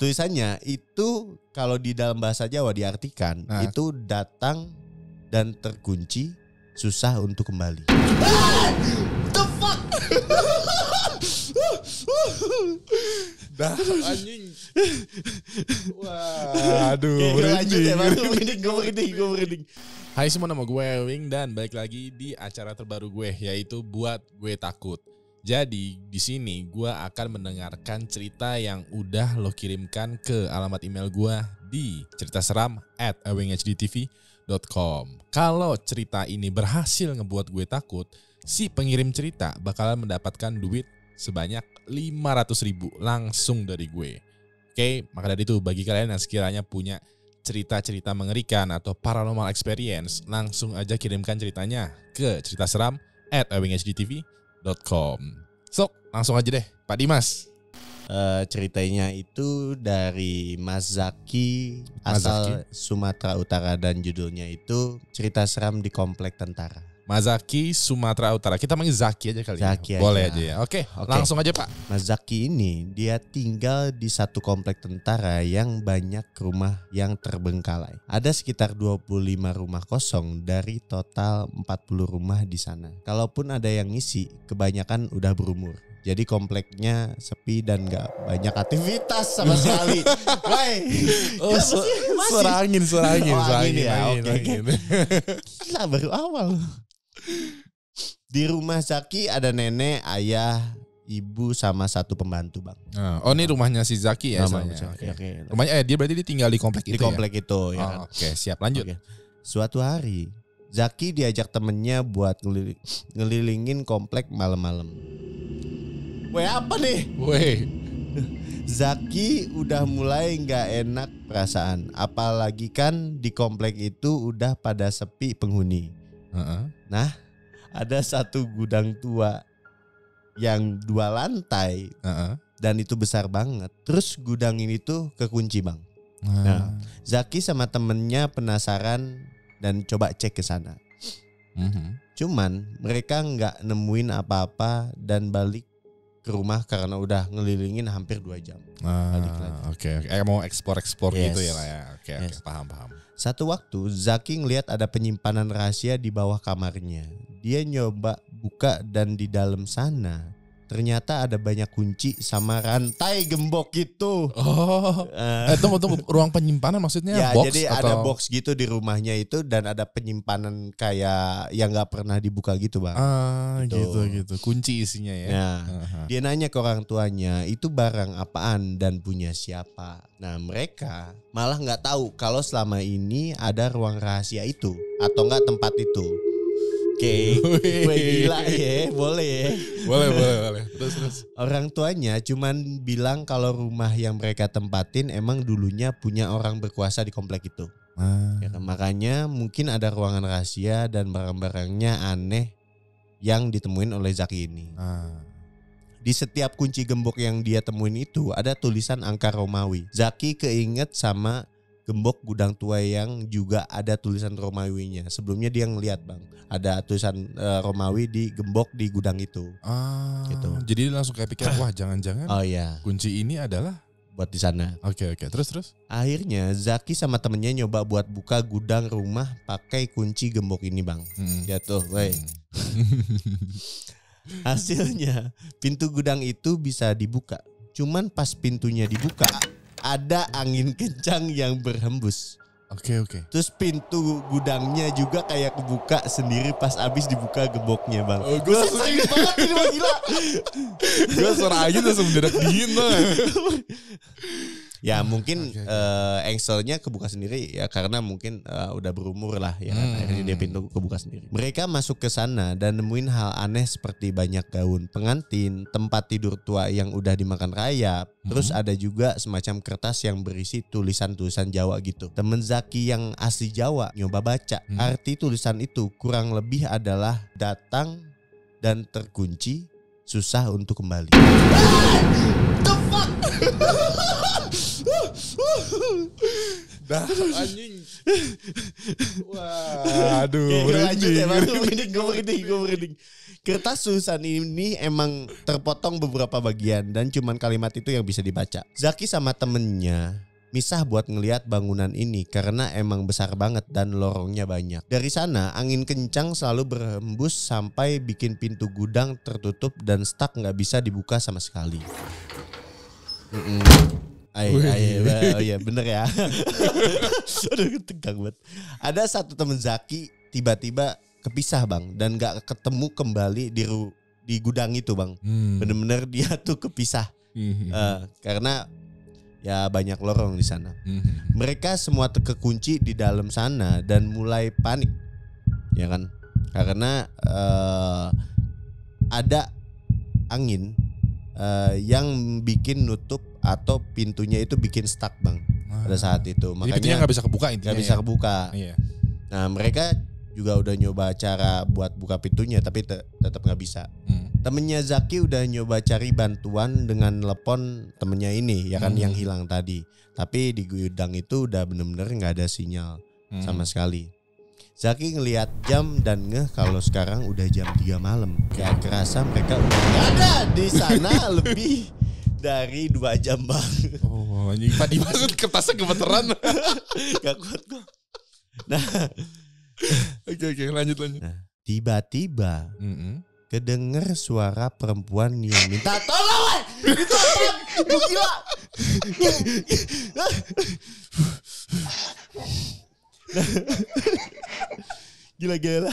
tulisannya itu kalau di dalam bahasa Jawa diartikan itu datang dan terkunci, susah untuk kembali. The fuck? Dah anjing. Waduh, merinding. Hai semua, nama gue Wing dan balik lagi di acara terbaru gue, yaitu Buat Gue Takut. Jadi di sini gue akan mendengarkan cerita yang udah lo kirimkan ke alamat email gue di ceritaseram@awinghdtv.com. Kalau cerita ini berhasil ngebuat gue takut, si pengirim cerita bakalan mendapatkan duit sebanyak 500.000 langsung dari gue. Oke, maka dari itu bagi kalian yang sekiranya punya cerita-cerita mengerikan atau paranormal experience, langsung aja kirimkan ceritanya ke ceritaseram@awinghdtv.com. So, langsung aja deh, Pak Dimas. Ceritanya itu dari Mas Zaki, asal Sumatera Utara, dan judulnya itu Cerita Seram di Komplek Tentara. Mas Zaki, Sumatera Utara. Kita manggil Zaki aja kali Zaki ya. Boleh aja ya. Oke, langsung aja Pak. Mas Zaki ini dia tinggal di satu komplek tentara yang banyak rumah yang terbengkalai. Ada sekitar 25 rumah kosong dari total 40 rumah di sana. Kalaupun ada yang ngisi, kebanyakan udah berumur. Jadi kompleknya sepi dan gak banyak aktivitas sama sekali. Woi. Oh, suara angin. Gila, baru awal. Di rumah Zaki ada nenek, ayah, ibu sama satu pembantu, Bang. Oh, ini rumahnya si Zaki ya? Okay. Rumahnya dia berarti dia tinggal di komplek itu. Di komplek ya? itu ya. Oh, Oke, siap, lanjut. Suatu hari Zaki diajak temennya buat ngelilingin komplek malam-malam. Weh, apa nih? Zaki udah mulai gak enak perasaan. Apalagi kan di komplek itu udah pada sepi penghuni. Nah, ada satu gudang tua yang 2 lantai dan itu besar banget. Terus gudang ini tuh kekunci, Bang. Nah, Zaki sama temennya penasaran dan coba cek ke sana. Cuman mereka nggak nemuin apa-apa dan balik ke rumah karena udah ngelilingin hampir 2 jam. Balik lagi. Oke. Mau explore gitu ya lah ya. Oke, paham. Satu waktu Zaki ngelihat ada penyimpanan rahasia di bawah kamarnya. Dia nyoba buka dan di dalam sana ternyata ada banyak kunci sama rantai gembok gitu. Tunggu, ruang penyimpanan maksudnya ya, box? Jadi atau? ada box gitu di rumahnya itu dan ada penyimpanan kayak yang gak pernah dibuka gitu, Bang. Gitu. Kunci isinya ya. Nah, dia nanya ke orang tuanya itu barang apaan dan punya siapa. Nah, mereka malah gak tahu kalau selama ini ada ruang rahasia itu atau gak tempat itu. Oke, gila ya, boleh ya. Boleh. Terus. Orang tuanya cuman bilang kalau rumah yang mereka tempatin emang dulunya punya orang berkuasa di komplek itu. Ya, makanya mungkin ada ruangan rahasia dan barang-barangnya aneh yang ditemuin oleh Zaki ini. Di setiap kunci gembok yang dia temuin itu ada tulisan angka Romawi. Zaki keinget sama gembok gudang tua yang juga ada tulisan Romawinya. Sebelumnya dia ngeliat, Bang, ada tulisan Romawi di gembok di gudang itu. Gitu. Jadi dia langsung kayak pikir, wah jangan-jangan kunci ini adalah buat di sana. Oke. Terus. Akhirnya Zaki sama temennya nyoba buat buka gudang rumah pakai kunci gembok ini, Bang. Jatuh, Hasilnya pintu gudang itu bisa dibuka. Cuman pas pintunya dibuka ada angin kencang yang berhembus. Oke. Terus pintu gudangnya juga kayak kebuka sendiri pas abis dibuka gemboknya, Bang. Gue sakit banget ini, Bang, gila. Gue suara aja langsung mendadak dingin tuh. Ya mungkin engselnya kebuka sendiri ya karena mungkin udah berumur lah ya kan. Akhirnya dia pintu kebuka sendiri. Mereka masuk ke sana dan nemuin hal aneh seperti banyak gaun pengantin, tempat tidur tua yang udah dimakan rayap. Terus ada juga semacam kertas yang berisi tulisan-tulisan Jawa gitu. Temen Zaki yang asli Jawa nyoba baca. Arti tulisan itu kurang lebih adalah datang dan terkunci, susah untuk kembali. The fuck? Dah anjing. Waduh. Lanjut ya bang. Gue merinding. Kertas tulisan ini emang terpotong beberapa bagian dan cuman kalimat itu yang bisa dibaca. Zaki sama temennya misah buat ngelihat bangunan ini karena emang besar banget dan lorongnya banyak. Dari sana angin kencang selalu berhembus sampai bikin pintu gudang tertutup dan stuck nggak bisa dibuka sama sekali. Oh iya bener ya. Aduh tegang banget. Ada satu temen Zaki tiba-tiba kepisah bang dan gak ketemu kembali di gudang itu bang. Bener-bener dia tuh kepisah karena ya banyak lorong di sana. Mereka semua kekunci di dalam sana dan mulai panik ya kan karena ada angin yang bikin nutup atau pintunya itu bikin stuck bang pada saat itu. Makanya pintunya nggak bisa kebuka intinya. Nggak bisa kebuka. Iya. Nah mereka juga udah nyoba cara buat buka pintunya tapi tetap nggak bisa. Temennya Zaki udah nyoba cari bantuan dengan telepon temennya ini ya kan yang hilang tadi. Tapi di gudang itu udah bener-bener nggak ada sinyal sama sekali. Zaki ngelihat jam dan ngeh kalau sekarang udah jam 3 malam. Gak kerasa mereka udah gak ada di sana lebih dari 2 jam bang. Oh anjing Pak dimaksud kertasnya gemeteran. Gak kuat kok. Nah Oke lanjut. Nah, tiba-tiba kedenger suara perempuan yang minta tolong. Itu apa? Lu gila. Gila.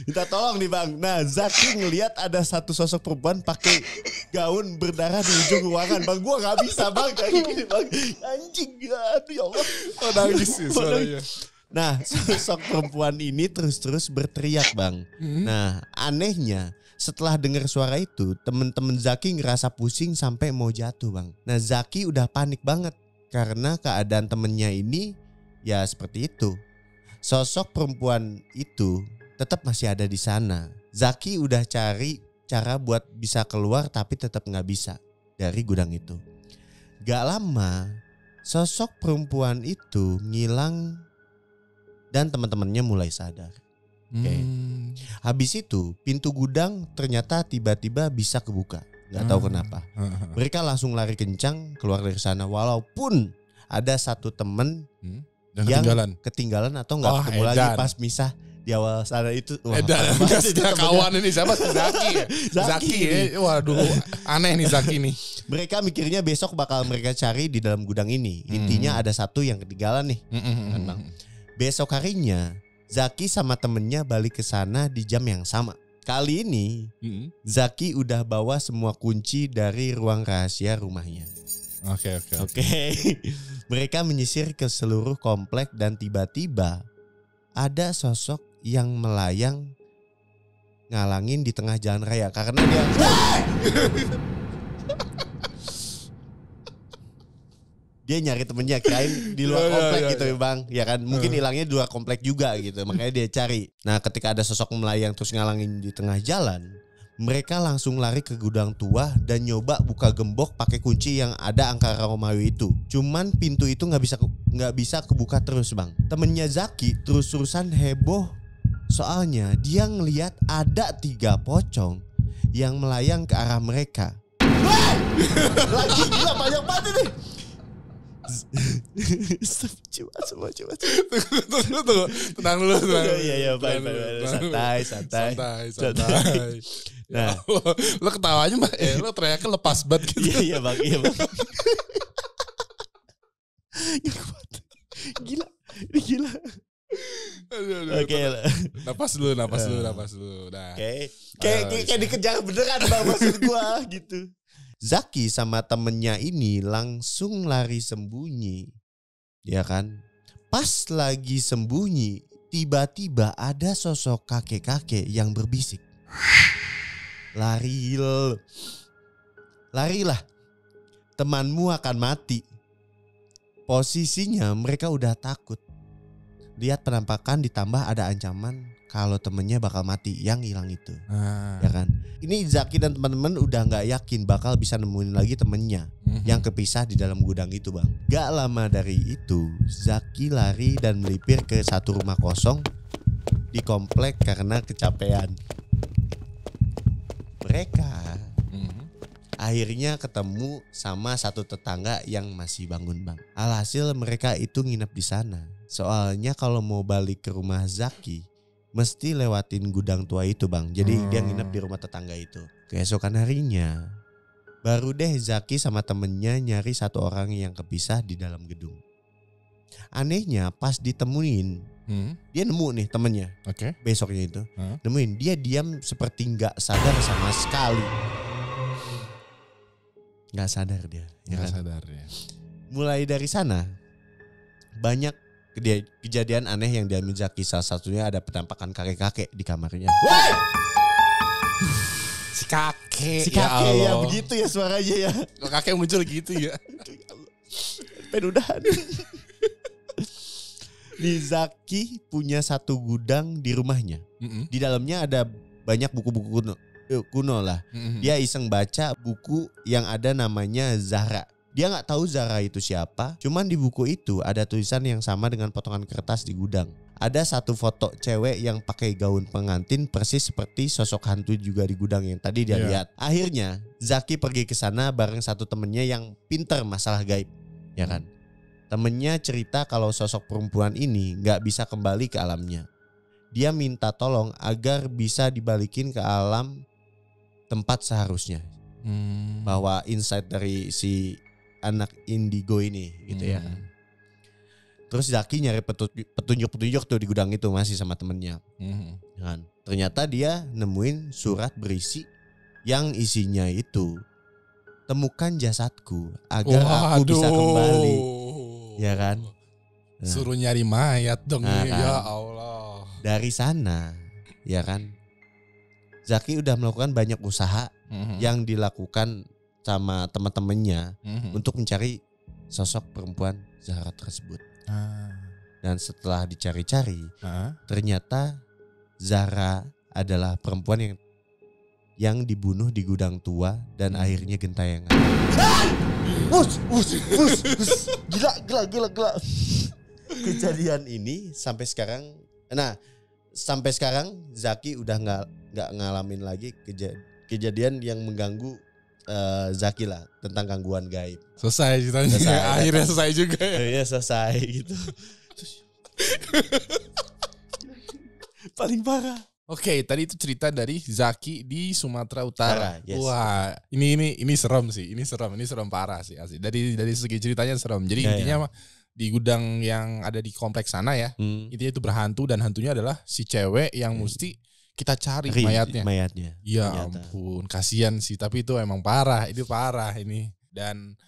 Minta tolong nih bang. Nah Zaki ngelihat ada satu sosok perempuan pakai gaun berdarah di ujung ruangan bang. Gua nggak bisa bang kayak gini bang. Anjing, aduh ya Allah. Oh nangis sih suaranya. Nah sosok perempuan ini terus berteriak bang. Nah anehnya setelah dengar suara itu temen-temen Zaki ngerasa pusing sampai mau jatuh bang. Nah Zaki udah panik banget karena keadaan temennya ini ya seperti itu. Sosok perempuan itu tetap masih ada di sana. Zaki udah cari cara buat bisa keluar tapi tetap nggak bisa dari gudang itu. Gak lama sosok perempuan itu ngilang dan teman-temannya mulai sadar. Habis itu pintu gudang ternyata tiba-tiba bisa kebuka. Gak tahu kenapa. Mereka langsung lari kencang keluar dari sana walaupun ada satu temen yang ketinggalan atau gak ketemu lagi pas misah di awal sana itu. Kawan ini siapa? Zaki ya. Waduh aneh nih Zaki nih. Mereka mikirnya besok bakal mereka cari di dalam gudang ini. Intinya ada satu yang ketinggalan nih. Besok harinya Zaki sama temennya balik ke sana di jam yang sama. Kali ini Zaki udah bawa semua kunci dari ruang rahasia rumahnya. Oke. Mereka menyisir ke seluruh komplek dan tiba-tiba ada sosok yang melayang ngalangin di tengah jalan raya karena dia dia nyari temennya kirain di luar komplek gitu ya bang. Ya kan mungkin hilangnya di luar komplek juga gitu. Makanya dia cari. Nah ketika ada sosok melayang terus ngalangin di tengah jalan, mereka langsung lari ke gudang tua dan nyoba buka gembok pakai kunci yang ada angka Romawi itu. Cuman pintu itu nggak bisa kebuka terus bang. Temennya Zaki terus-terusan heboh soalnya dia ngelihat ada 3 pocong yang melayang ke arah mereka. Lagi gila banyak banget nih. Coba. Tunggu. Tenang dulu. Iya, baik. Santai. Nah, lo ketawanya mah, lo teriaknya lepas banget gitu. Iya bang. Gila. Oke. Napas dulu. Nah. Kayak dikejar beneran bang maksud gua gitu. Zaki sama temennya ini langsung lari sembunyi. Ya kan? Pas lagi sembunyi, tiba-tiba ada sosok kakek-kakek yang berbisik. Larilah. Temanmu akan mati. Posisinya mereka udah takut. lihat penampakan ditambah ada ancaman kalau temennya bakal mati yang hilang itu. Ya kan? Ini Zaki dan teman-teman udah gak yakin bakal bisa nemuin lagi temennya yang kepisah di dalam gudang itu, Bang. Gak lama dari itu, Zaki lari dan melipir ke satu rumah kosong di komplek karena kecapean. Mereka akhirnya ketemu sama satu tetangga yang masih bangun, Bang. Alhasil mereka itu nginep di sana. Soalnya kalau mau balik ke rumah Zaki mesti lewatin gudang tua itu, Bang. Jadi dia nginep di rumah tetangga itu. Keesokan harinya baru deh Zaki sama temennya nyari satu orang yang kepisah di dalam gedung. Anehnya pas ditemuin, dia nemu nih temennya. Besoknya itu nemuin dia diam seperti gak sadar sama sekali. Gak sadar dia. Gak sadar ya. Mulai dari sana banyak kejadian aneh yang dialami Zaki. Salah satunya ada penampakan kakek-kakek di kamarnya. Woi! Si kakek ya begitu ya suaranya ya. Kalau kakek muncul gitu ya. Penudahan. Nih Zaki punya satu gudang di rumahnya. Di dalamnya ada banyak buku-buku kuno lah. Dia iseng baca buku yang ada namanya Zahra. Dia gak tahu Zahra itu siapa. Cuman di buku itu ada tulisan yang sama dengan potongan kertas di gudang. Ada satu foto cewek yang pakai gaun pengantin persis seperti sosok hantu juga di gudang yang tadi dia lihat. Akhirnya Zaki pergi ke sana bareng satu temennya yang pinter masalah gaib. Ya kan? Temennya cerita kalau sosok perempuan ini gak bisa kembali ke alamnya. Dia minta tolong agar bisa dibalikin ke alam tempat seharusnya. Bahwa insight dari si anak indigo ini gitu ya. Terus Zaki nyari petunjuk-petunjuk tuh di gudang itu masih sama temennya. Dan ternyata dia nemuin surat berisi yang isinya itu, temukan jasadku agar aku bisa kembali. Ya kan? Nah, suruh nyari mayat dong ya Allah. Dari sana ya kan, Zaki udah melakukan banyak usaha yang dilakukan sama teman-temannya untuk mencari sosok perempuan Zahra tersebut. Dan setelah dicari-cari, ternyata Zahra adalah perempuan yang dibunuh di gudang tua dan akhirnya gentayangan. Gila. Kejadian ini sampai sekarang Zaki udah nggak ngalamin lagi kejadian yang mengganggu Zaki lah tentang gangguan gaib. Selesai ceritanya. Akhirnya selesai juga ya. Iya selesai gitu. Paling parah. Oke, tadi itu cerita dari Zaki di Sumatera Utara. Yes. Wah, ini serem sih. Ini serem parah sih asli. Dari segi ceritanya serem. Jadi intinya di gudang yang ada di kompleks sana ya. Intinya itu berhantu dan hantunya adalah si cewek yang mesti kita cari mayatnya. Ya ampun, kasihan sih. Tapi itu emang parah. Itu parah ini. Dan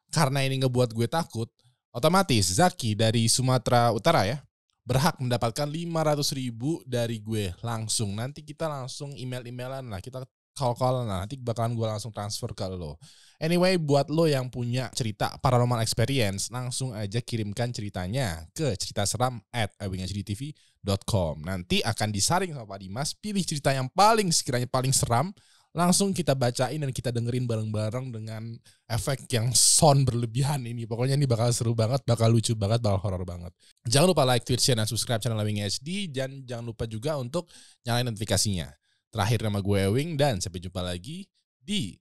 karena ini ngebuat gue takut, otomatis Zaki dari Sumatera Utara ya berhak mendapatkan 500.000 dari gue langsung. Nanti kita langsung email-emailan lah. Kita call-callan lah. Nanti bakalan gue langsung transfer ke lo. Anyway, buat lo yang punya cerita paranormal experience, langsung aja kirimkan ceritanya ke ceritaseram@awinghcdtv.com. Nanti akan disaring sama Pak Dimas, pilih cerita yang sekiranya paling seram, langsung kita bacain dan kita dengerin bareng-bareng dengan efek yang sound berlebihan ini. Pokoknya ini bakal seru banget, bakal lucu banget, bakal horor banget. Jangan lupa like, tweet, share, dan subscribe channel Ewing HD. Dan jangan lupa juga untuk nyalain notifikasinya. Terakhir, nama gue Ewing dan sampai jumpa lagi di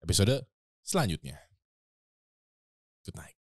episode selanjutnya. Good night.